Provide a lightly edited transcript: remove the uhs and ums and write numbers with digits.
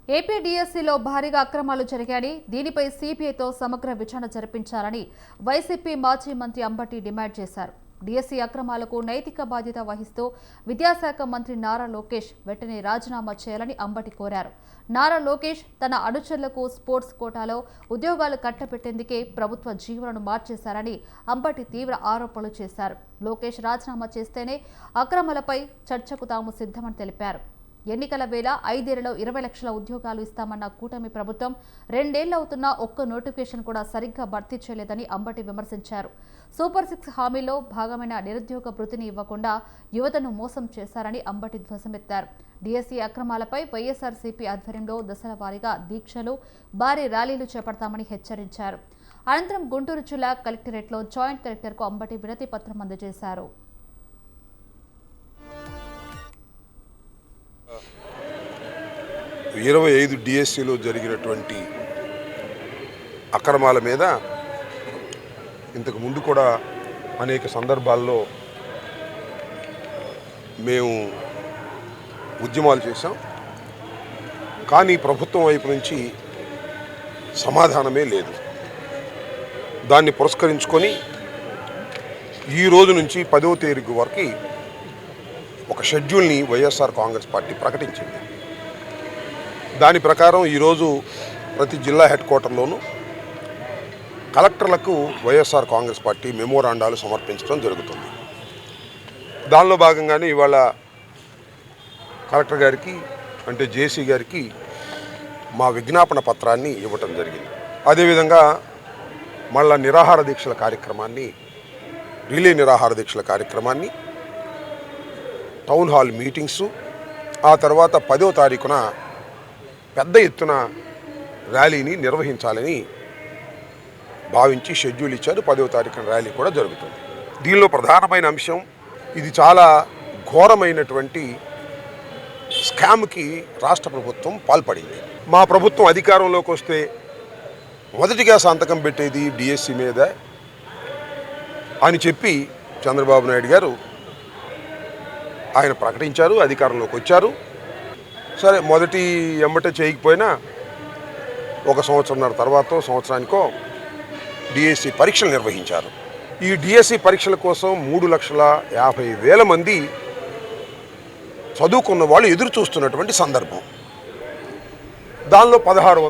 AP డీఎస్సీలో భారీగా అక్రమాలు జరిగాయని, దీనిపై సీబీఐతో సమగ్ర విచారణ జరిపించాలని వైసీపీ మాజీ మంత్రి అంబటి డిమాండ్ చేశారు. డీఎస్సీ అక్రమాలకు నైతిక బాధ్యత వహిస్తూ విద్యాశాఖ మంత్రి నారా లోకేష్ వెంటనే రాజీనామా చేయాలని అంబటి కోరారు. నారా లోకేష్ తన అనుచరులకు స్పోర్ట్స్ కోటాలో ఉద్యోగాలు కట్టబెట్టేందుకే ప్రభుత్వ జీవోలను మార్చేశారని అంబటి తీవ్ర ఆరోపణలు చేశారు. లోకేష్ రాజీనామా చేస్తేనే అక్రమాలపై చర్చకు తాము సిద్ధమని తెలిపారు. ఎన్నికల వేళ 5 ఏళ్లలో 20 లక్షల ఉద్యోగాలు ఇస్తామన్న కూటమి ప్రభుత్వం 2 ఏళ్లు అవుతున్నా ఒక్క నోటిఫికేషన్ కూడా సరిగ్గా భర్తీ చేయలేదని అంబటి విమర్శించారు. సూపర్ 6 హామీలో భాగమైన నిరుద్యోగ భృతిని ఇవ్వకుండా యువతను మోసం చేశారని అంబటి ధ్వజమెత్తారు. డీఎస్సీ అక్రమాలపై వైఎస్ఆర్సీపీ ఆధ్వర్యంలో దశల వారీగా దీక్షలు, భారీ ర్యాలీలు చేపడతామని హెచ్చరించారు. అనంతరం గుంటూరు జిల్లా కలెక్టరేట్లో జాయింట్ కలెక్టర్కు అంబటి వినతి పత్రం అందజేశారు. 25 డిఎస్సీలో జరిగినటువంటి అక్రమాల మీద ఇంతకు ముందు కూడా అనేక సందర్భాల్లో మేము ఉద్యమాలు చేశాం. కానీ ప్రభుత్వం వైపు నుంచి సమాధానమే లేదు. దాన్ని పురస్కరించుకొని ఈ రోజు నుంచి 10వ తేదీ వరకు ఒక షెడ్యూల్ని వైఎస్ఆర్ కాంగ్రెస్ పార్టీ ప్రకటించింది. దాని ప్రకారం ఈరోజు ప్రతి జిల్లా హెడ్ క్వార్టర్లోనూ కలెక్టర్లకు వైఎస్ఆర్ కాంగ్రెస్ పార్టీ మెమోరాండాలు సమర్పించడం జరుగుతుంది. దానిలో భాగంగానే ఇవాళ కలెక్టర్ గారికి అంటే జేసీ గారికి మా విజ్ఞాపన పత్రాన్ని ఇవ్వటం జరిగింది. అదేవిధంగా మళ్ళా నిరాహార దీక్షల కార్యక్రమాన్ని, రిలే నిరాహార దీక్షల కార్యక్రమాన్ని, టౌన్ హాల్ మీటింగ్సు, ఆ తర్వాత 10వ తారీఖున పెద్ద ఎత్తున ర్యాలీని నిర్వహించాలని భావించి షెడ్యూల్ ఇచ్చారు. 10వ తారీఖున ర్యాలీ కూడా జరుగుతుంది. దీనిలో ప్రధానమైన అంశం, ఇది చాలా ఘోరమైనటువంటి స్కామ్కి రాష్ట్ర ప్రభుత్వం పాల్పడింది. మా ప్రభుత్వం అధికారంలోకి వస్తే మొదటిగా సంతకం పెట్టేది డిఎస్సి మీద అని చెప్పి చంద్రబాబు నాయుడు గారు ఆయన ప్రకటించారు. అధికారంలోకి వచ్చారు. సరే, మొదటి ఎంబటే చేయకపోయినా 1 సంవత్సరంన్నర తర్వాత సంవత్సరానికో డిఎస్సి పరీక్షలు నిర్వహించారు. ఈ డిఎస్సి పరీక్షల కోసం 3,50,000 మంది చదువుకున్న వాళ్ళు ఎదురు చూస్తున్నటువంటి సందర్భం. దానిలో 1600